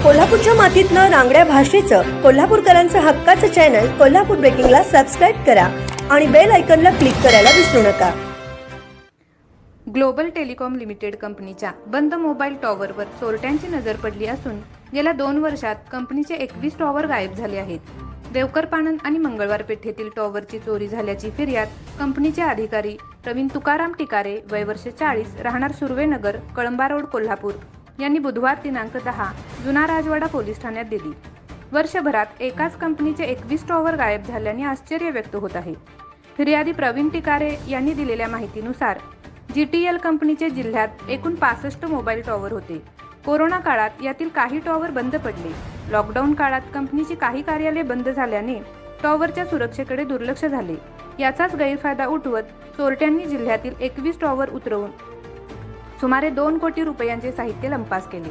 कोल्हापूरच्या मातीतनं रांगड्या भाषेचं कोल्हापूरकरांचं हक्काचं चॅनल कोल्हापूर ब्रेकिंगला सबस्क्राईब करा आणि बेल आयकॉनला क्लिक करायला विसरू नका। ग्लोबल टेलिकॉम लिमिटेड कंपनीच्या बंद मोबाईल टॉवरवर चोरट्यांची नजर पडली असून गेल्या 2 वर्षात कंपनीचे 21 टॉवर गायब झाले आहेत। देवकर पाणंद आणि मंगळवार पेठेतील टॉवरची चोरी झाल्याची फिर्याद कंपनीचे अधिकारी प्रवीण तुकाराम टिकारे वय वर्ष 40 राहणार सुर्वेनगर कळंबा रोड कोल्हापूर यांनी बुधवार दिनांक 10 जुना राजवाडा पोलीस ठाण्यात दिली। वर्षभरात एकाच कंपनीचे 21 टॉवर गायब झाल्याने आश्चर्य व्यक्त होत आहे। फिर्यादी प्रवीण टिकारे यांनी दिलेल्या माहितीनुसार जीटीएल कंपनीचे जिल्ह्यात एकूण 65 मोबाईल टॉवर होते। कोरोना काळात यातील काही टॉवर बंद पडले। लॉकडाऊन काळात कंपनीची काही कार्यालये बंद झाल्याने टॉवरच्या सुरक्षेकडे दुर्लक्ष झाले। याचाच गैरफायदा उठवत चोरट्यांनी जिल्ह्यातील 21 टॉवर उतरवून सुमारे 2 कोटी रुपयांचे साहित्य लंपास केले।